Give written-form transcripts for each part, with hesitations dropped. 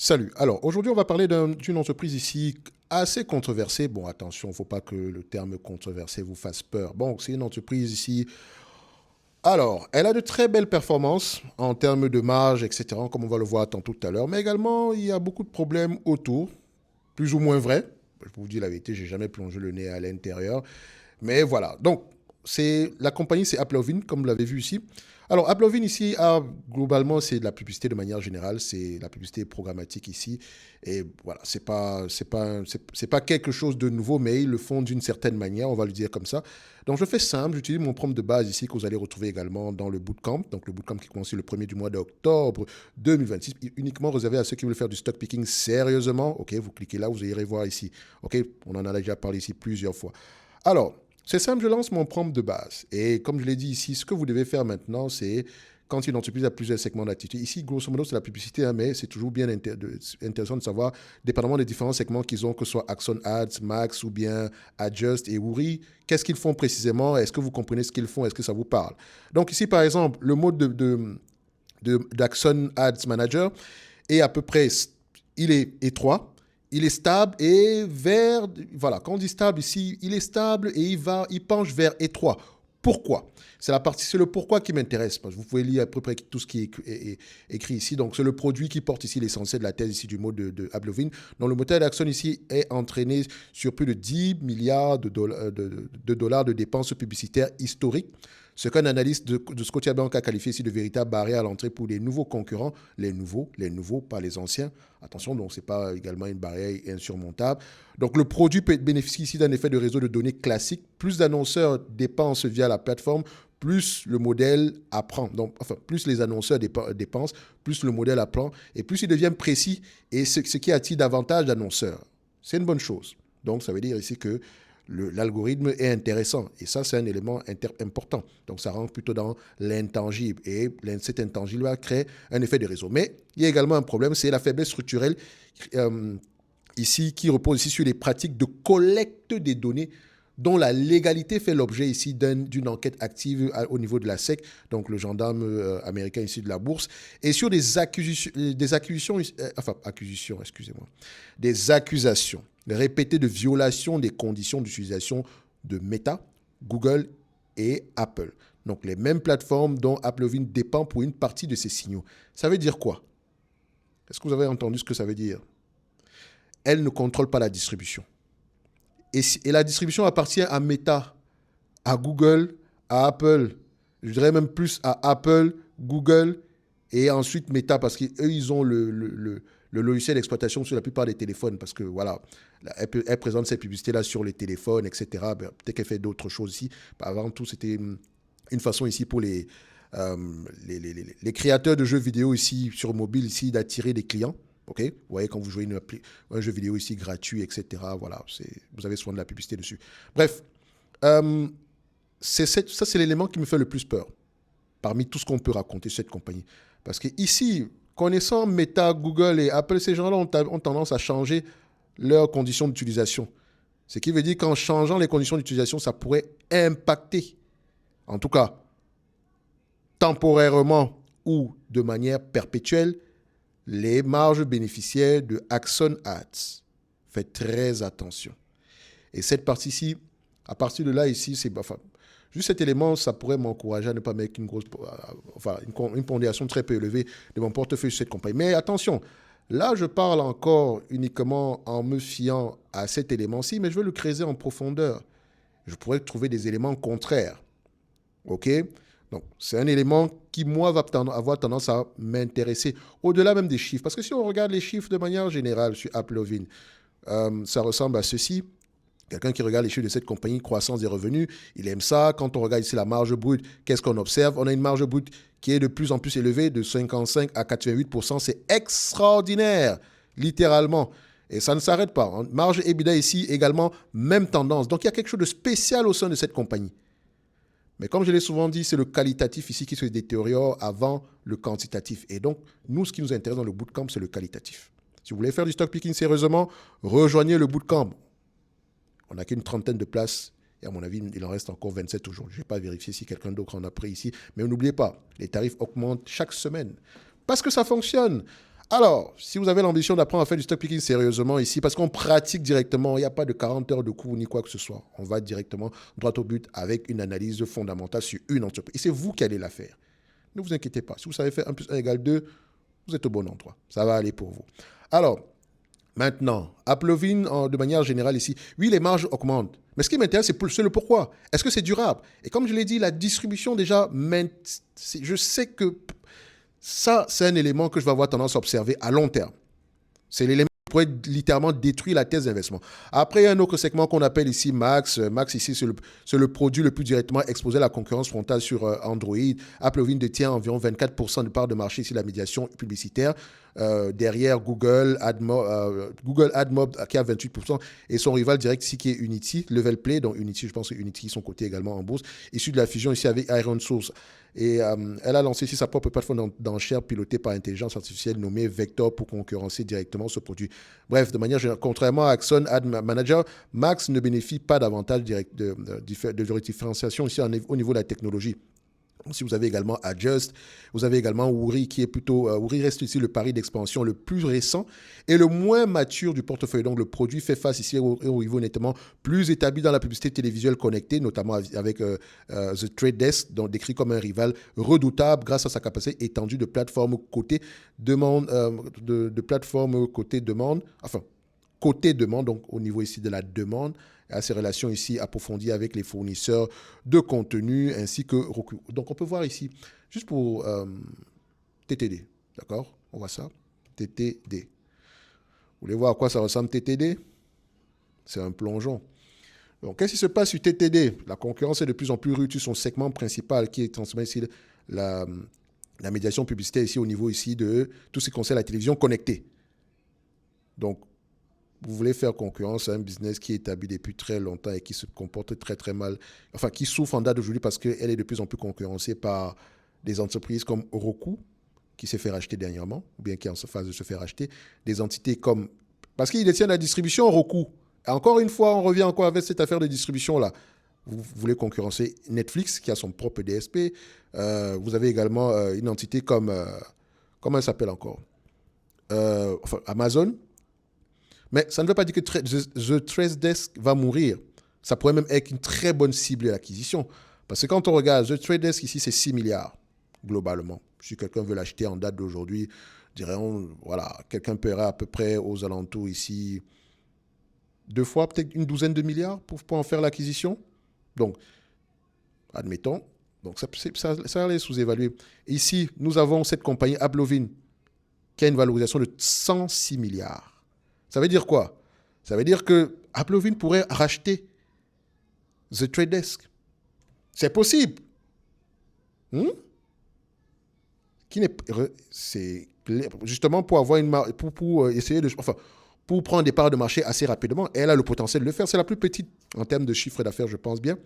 Salut. Alors, aujourd'hui, on va parler d'une entreprise ici assez controversée. Bon, attention, il ne faut pas que le terme controversé vous fasse peur. Bon, c'est une entreprise ici. Alors, elle a de très belles performances en termes de marge, etc., comme on va le voir tantôt tout à l'heure. Mais également, il y a beaucoup de problèmes autour, plus ou moins vrais. Je vous dis la vérité, j'ai jamais plongé le nez à l'intérieur. Mais voilà. Donc, la compagnie, c'est Applovin, comme vous l'avez vu ici. Alors, Applovin ici, globalement, c'est de la publicité de manière générale. C'est la publicité programmatique ici. Et voilà, c'est pas quelque chose de nouveau, mais ils le font d'une certaine manière, on va le dire comme ça. Donc, je fais simple. J'utilise mon prompt de base ici que vous allez retrouver également dans le bootcamp. Donc, le bootcamp qui commence le premier du mois d'octobre 2026, uniquement réservé à ceux qui veulent faire du stock picking sérieusement. OK, vous cliquez là, vous irez voir ici. OK, on en a déjà parlé ici plusieurs fois. Alors, c'est simple, je lance mon prompt de base. Et comme je l'ai dit ici, ce que vous devez faire maintenant, c'est quand une entreprise a plusieurs segments d'activité. Ici, grosso modo, c'est la publicité, hein, mais c'est toujours bien intéressant de savoir, dépendamment des différents segments qu'ils ont, que ce soit Axon Ads, Max ou bien Adjust et Uri, qu'est-ce qu'ils font précisément? Est-ce que vous comprenez ce qu'ils font? Est-ce que ça vous parle? Donc ici, par exemple, le mode d'Axon Ads Manager est à peu près, il est étroit, il est stable et vers, voilà, quand on dit stable ici, il est stable et il penche vers étroit. Pourquoi? C'est le pourquoi qui m'intéresse. Parce que vous pouvez lire à peu près tout ce qui est écrit ici. Donc, c'est le produit qui porte ici l'essentiel de la thèse ici du mot de Ablovin. Donc, le moteur d'Axon ici est entraîné sur plus de 10 milliards de dollars de dépenses publicitaires historiques. Ce qu'un analyste de Scotiabank a qualifié ici de véritable barrière à l'entrée pour les nouveaux concurrents, les nouveaux, pas les anciens. Attention, donc ce n'est pas également une barrière insurmontable. Donc le produit bénéficie ici d'un effet de réseau de données classique. Plus d'annonceurs dépensent via la plateforme, plus le modèle apprend. Donc, enfin, plus les annonceurs dépensent, plus le modèle apprend, et plus il devient précis, et ce qui attire davantage d'annonceurs. C'est une bonne chose. Donc, ça veut dire ici que l'algorithme est intéressant. Et ça, c'est un élément important. Donc, ça rentre plutôt dans l'intangible. Et cet intangible va créer un effet de réseau. Mais il y a également un problème, c'est la faiblesse structurelle ici, qui repose ici sur les pratiques de collecte des données dont la légalité fait l'objet ici d'une enquête active au niveau de la SEC, donc le gendarme américain ici de la bourse, et sur des accusations, excusez-moi, des accusations répétées de violation des conditions d'utilisation de Meta, Google et Apple. Donc les mêmes plateformes dont Applovin dépend pour une partie de ces signaux. Ça veut dire quoi? Est-ce que vous avez entendu ce que ça veut dire? Elle ne contrôle pas la distribution. Et la distribution appartient à Meta, à Google, à Apple. Je dirais même plus à Apple, Google et ensuite Meta parce qu'eux, ils ont le logiciel d'exploitation sur la plupart des téléphones parce que voilà, elle présente ces publicités-là sur les téléphones, etc. Peut-être qu'elle fait d'autres choses ici. Avant tout, c'était une façon ici pour les créateurs de jeux vidéo ici sur mobile ici d'attirer des clients. OK? Vous voyez, quand vous jouez un jeu vidéo ici gratuit, etc., voilà, vous avez souvent de la publicité dessus. Bref, euh, ça, c'est l'élément qui me fait le plus peur parmi tout ce qu'on peut raconter sur cette compagnie. Parce que ici, connaissant Meta, Google et Apple, ces gens-là ont tendance à changer leurs conditions d'utilisation. Ce qui veut dire qu'en changeant les conditions d'utilisation, ça pourrait impacter, en tout cas temporairement ou de manière perpétuelle, les marges bénéficiaires de Axon Ads. Faites très attention. Et cette partie-ci, à partir de là, ici, c'est... Enfin, juste cet élément, ça pourrait m'encourager à ne pas mettre une pondération très peu élevée de mon portefeuille sur cette compagnie. Mais attention, là, je parle encore uniquement en me fiant à cet élément-ci, mais je veux le creuser en profondeur. Je pourrais trouver des éléments contraires. OK? Donc, c'est un élément qui, moi, va avoir tendance à m'intéresser, au-delà même des chiffres. Parce que si on regarde les chiffres de manière générale sur Applovin, ça ressemble à ceci. Quelqu'un qui regarde les chiffres de cette compagnie, croissance des revenus, il aime ça. Quand on regarde ici la marge brute, qu'est-ce qu'on observe? On a une marge brute qui est de plus en plus élevée, de 55 à 88%. C'est extraordinaire, littéralement. Et ça ne s'arrête pas. Marge EBITDA ici, également, même tendance. Donc, il y a quelque chose de spécial au sein de cette compagnie. Mais comme je l'ai souvent dit, c'est le qualitatif ici qui se détériore avant le quantitatif. Et donc, nous, ce qui nous intéresse dans le bootcamp, c'est le qualitatif. Si vous voulez faire du stock picking sérieusement, rejoignez le bootcamp. On n'a qu'une trentaine de places. Et à mon avis, il en reste encore 27 aujourd'hui. Je ne vais pas vérifier si quelqu'un d'autre en a pris ici. Mais n'oubliez pas, les tarifs augmentent chaque semaine. Parce que ça fonctionne. Alors, si vous avez l'ambition d'apprendre à faire du stock picking sérieusement ici, parce qu'on pratique directement, il n'y a pas de 40 heures de cours ni quoi que ce soit. On va directement droit au but avec une analyse fondamentale sur une entreprise. Et c'est vous qui allez la faire. Ne vous inquiétez pas. Si vous savez faire 1 plus 1 égale 2, vous êtes au bon endroit. Ça va aller pour vous. Alors, maintenant, Applovin, de manière générale ici, oui, les marges augmentent. Mais ce qui m'intéresse, c'est le pourquoi. Est-ce que c'est durable? Et comme je l'ai dit, la distribution déjà, je sais que ça, c'est un élément que je vais avoir tendance à observer à long terme. C'est l'élément qui pourrait littéralement détruire la thèse d'investissement. Après, il y a un autre segment qu'on appelle ici Max. Max, ici, c'est le produit le plus directement exposé à la concurrence frontale sur Android. Applovin détient environ 24% de part de marché ici, la médiation publicitaire. Derrière Google AdMob qui a 28% et son rival direct ici qui est Unity, Level Play, donc Unity, je pense que Unity sont cotés également en bourse, issu de la fusion ici avec Iron Source. Et elle a lancé ici sa propre plateforme d'enchères pilotée par intelligence artificielle nommée Vector pour concurrencer directement ce produit. Bref, de manière générale, contrairement à Axon Ad Manager, Max ne bénéficie pas davantage de différenciation ici au niveau de la technologie. Si vous avez également Adjust, vous avez également Woori qui est plutôt... Woori reste ici le pari d'expansion le plus récent et le moins mature du portefeuille. Donc le produit fait face ici au niveau nettement plus établi dans la publicité télévisuelle connectée, notamment avec The Trade Desk, donc décrit comme un rival redoutable grâce à sa capacité étendue de plateforme côté demande, côté demande, donc au niveau ici de la demande, à ses relations ici approfondies avec les fournisseurs de contenu ainsi que Roku. Donc on peut voir ici, juste pour TTD, d'accord? On voit ça, TTD. Vous voulez voir à quoi ça ressemble TTD? C'est un plongeon. Donc qu'est-ce qui se passe sur TTD? La concurrence est de plus en plus rude sur son segment principal qui est transformé ici la médiation publicitaire ici au niveau ici de tout ce qui concerne la télévision connectée. Donc vous voulez faire concurrence à un business qui est établi depuis très longtemps et qui se comporte très très mal, enfin qui souffre en date d'aujourd'hui parce qu'elle est de plus en plus concurrencée par des entreprises comme Roku, qui s'est fait racheter dernièrement, ou bien qui est en phase de se faire racheter, des entités comme... Parce qu'ils détiennent la distribution Roku. Et encore une fois, on revient encore avec cette affaire de distribution-là. Vous voulez concurrencer Netflix, qui a son propre DSP. Vous avez également une entité comme... comment elle s'appelle encore Amazon. Mais ça ne veut pas dire que The Trade Desk va mourir. Ça pourrait même être une très bonne cible d'acquisition. Parce que quand on regarde The Trade Desk ici, c'est 6 milliards globalement. Si quelqu'un veut l'acheter en date d'aujourd'hui, voilà, quelqu'un paiera à peu près aux alentours ici 2 fois, peut-être une douzaine de milliards pour en faire l'acquisition. Donc, admettons. Donc, ça allait sous-évaluer. Ici, nous avons cette compagnie Applovin qui a une valorisation de 106 milliards. Ça veut dire quoi? Ça veut dire que Applovin pourrait racheter The Trade Desk. C'est possible. C'est justement pour avoir pour essayer pour prendre des parts de marché assez rapidement. Elle a le potentiel de le faire. C'est la plus petite en termes de chiffre d'affaires, je pense bien.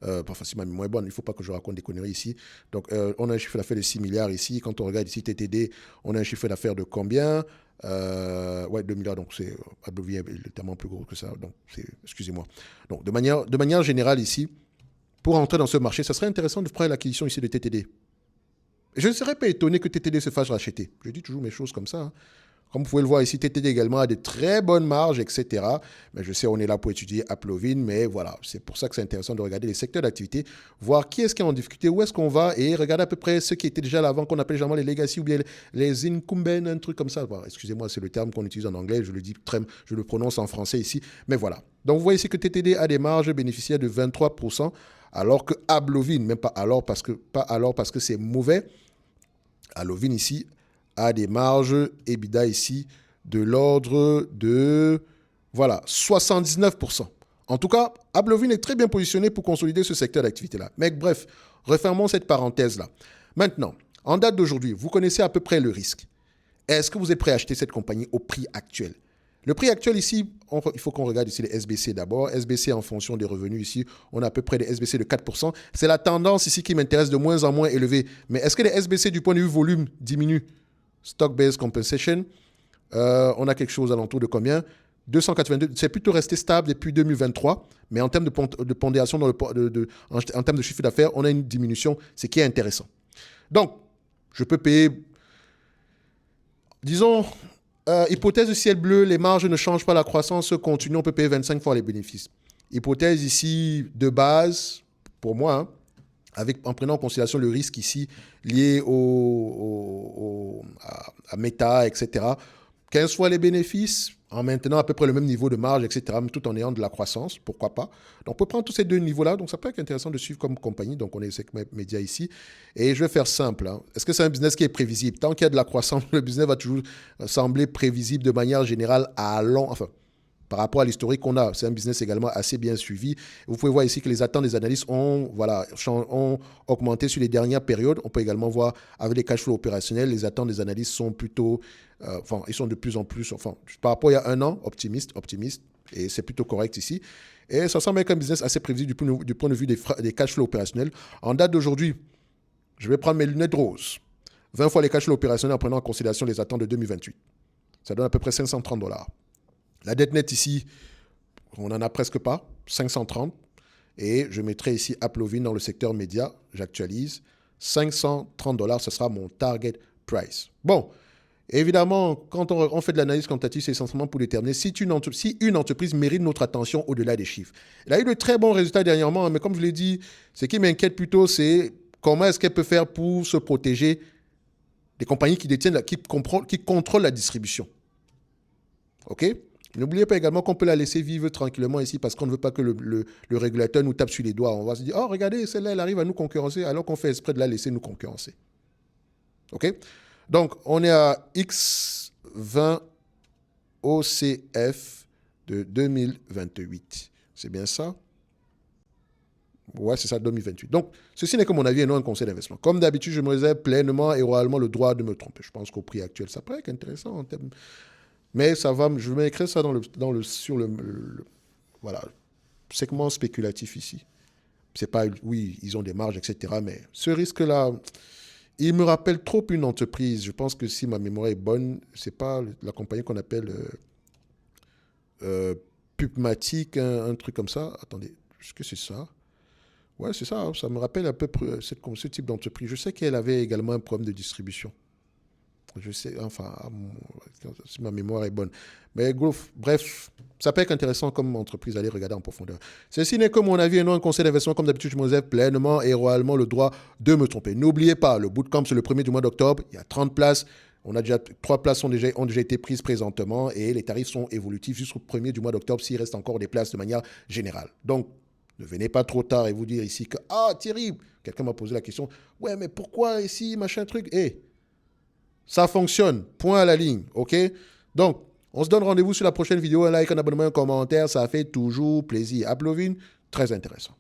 Enfin, si ma mémoire est bonne, il ne faut pas que je raconte des conneries ici. Donc, on a un chiffre d'affaires de 6 milliards ici. Quand on regarde ici TTD, on a un chiffre d'affaires de combien? 2 milliards, donc c'est Applovin est tellement plus gros que ça. Donc, excusez-moi. Donc, de manière générale ici, pour entrer dans ce marché, ça serait intéressant de prendre l'acquisition ici de TTD. Je ne serais pas étonné que TTD se fasse racheter. Je dis toujours mes choses comme ça. Comme vous pouvez le voir ici, TTD également a de très bonnes marges, etc. Mais je sais, on est là pour étudier Applovin, mais voilà, c'est pour ça que c'est intéressant de regarder les secteurs d'activité, voir qui est-ce qui est en difficulté, où est-ce qu'on va, et regarder à peu près ceux qui étaient déjà là avant, qu'on appelle généralement les legacy ou bien les incumbents, un truc comme ça. Bon, excusez-moi, c'est le terme qu'on utilise en anglais, je le prononce en français ici, mais voilà. Donc vous voyez ici que TTD a des marges bénéficiaires de 23%, alors que Applovin, même pas alors parce que c'est mauvais, Applovin ici a des marges EBITDA ici de l'ordre de 79%. En tout cas, Applovin est très bien positionné pour consolider ce secteur d'activité-là. Mais bref, refermons cette parenthèse-là. Maintenant, en date d'aujourd'hui, vous connaissez à peu près le risque. Est-ce que vous êtes prêt à acheter cette compagnie au prix actuel? Le prix actuel ici, il faut qu'on regarde ici les SBC d'abord. SBC en fonction des revenus ici, on a à peu près des SBC de 4%. C'est la tendance ici qui m'intéresse de moins en moins élevée. Mais est-ce que les SBC du point de vue volume diminuent? Stock-based compensation, on a quelque chose alentour de combien? 282, c'est plutôt resté stable depuis 2023, mais en termes de pondération, en termes de chiffre d'affaires, on a une diminution, ce qui est intéressant. Donc, je peux payer disons, hypothèse de ciel bleu, les marges ne changent pas, la croissance continue, on peut payer 25 fois les bénéfices. Hypothèse ici de base, pour moi, hein, en prenant en considération le risque ici lié à Meta, etc. 15 fois les bénéfices, en maintenant à peu près le même niveau de marge, etc., tout en ayant de la croissance, pourquoi pas. Donc, on peut prendre tous ces deux niveaux-là. Donc, ça peut être intéressant de suivre comme compagnie. Donc, on est Sec Media ici. Et je vais faire simple. Hein. Est-ce que c'est un business qui est prévisible? Tant qu'il y a de la croissance, le business va toujours sembler prévisible de manière générale à long... Enfin, par rapport à l'historique qu'on a, c'est un business également assez bien suivi. Vous pouvez voir ici que les attentes des analystes ont augmenté sur les dernières périodes. On peut également voir avec les cash flows opérationnels, les attentes des analystes sont plutôt, ils sont de plus en plus, par rapport à il y a un an, optimistes, et c'est plutôt correct ici. Et ça semble être un business assez prévisible du point de vue des cash flows opérationnels. En date d'aujourd'hui, je vais prendre mes lunettes roses. 20 fois les cash flows opérationnels en prenant en considération les attentes de 2028. Ça donne à peu près $530. La dette nette ici, on n'en a presque pas, 530. Et je mettrai ici Applovin dans le secteur média, j'actualise. $530, ce sera mon target price. Bon, évidemment, quand on fait de l'analyse quantitative, c'est essentiellement pour déterminer si une entreprise mérite notre attention au-delà des chiffres. Elle a eu de très bons résultats dernièrement, mais comme je l'ai dit, ce qui m'inquiète plutôt, c'est comment est-ce qu'elle peut faire pour se protéger des compagnies qui contrôlent la distribution. OK? N'oubliez pas également qu'on peut la laisser vivre tranquillement ici parce qu'on ne veut pas que le régulateur nous tape sur les doigts. On va se dire, oh, regardez, celle-là, elle arrive à nous concurrencer alors qu'on fait exprès de la laisser nous concurrencer. OK? Donc, on est à X20 OCF de 2028. C'est bien ça? Ouais, c'est ça, 2028. Donc, ceci n'est que mon avis et non un conseil d'investissement. Comme d'habitude, je me réserve pleinement et royalement le droit de me tromper. Je pense qu'au prix actuel, ça pourrait être intéressant en termes... Mais ça va, je vais écrire ça sur le voilà, segment spéculatif ici. C'est pas, oui, ils ont des marges, etc. Mais ce risque-là, il me rappelle trop une entreprise. Je pense que si ma mémoire est bonne, c'est pas la compagnie qu'on appelle Pubmatic, un truc comme ça. Attendez, est-ce que c'est ça? Ouais, c'est ça. Hein, ça me rappelle un peu ce type d'entreprise. Je sais qu'elle avait également un problème de distribution. Je sais, enfin, si ma mémoire est bonne. Mais bref, ça peut être intéressant comme entreprise à aller regarder en profondeur. Ceci n'est que mon avis et non un conseil d'investissement. Comme d'habitude, je me réserve pleinement et royalement le droit de me tromper. N'oubliez pas, le bootcamp, c'est le 1er du mois d'octobre. Il y a 30 places. 3 places ont déjà été prises présentement et les tarifs sont évolutifs jusqu'au 1er du mois d'octobre s'il reste encore des places de manière générale. Donc, ne venez pas trop tard et vous dire ici que, terrible. Quelqu'un m'a posé la question, ouais, mais pourquoi ici, machin truc? Ça fonctionne, point à la ligne, ok? Donc, on se donne rendez-vous sur la prochaine vidéo, un like, un abonnement, un commentaire, ça fait toujours plaisir. Applovin, très intéressant.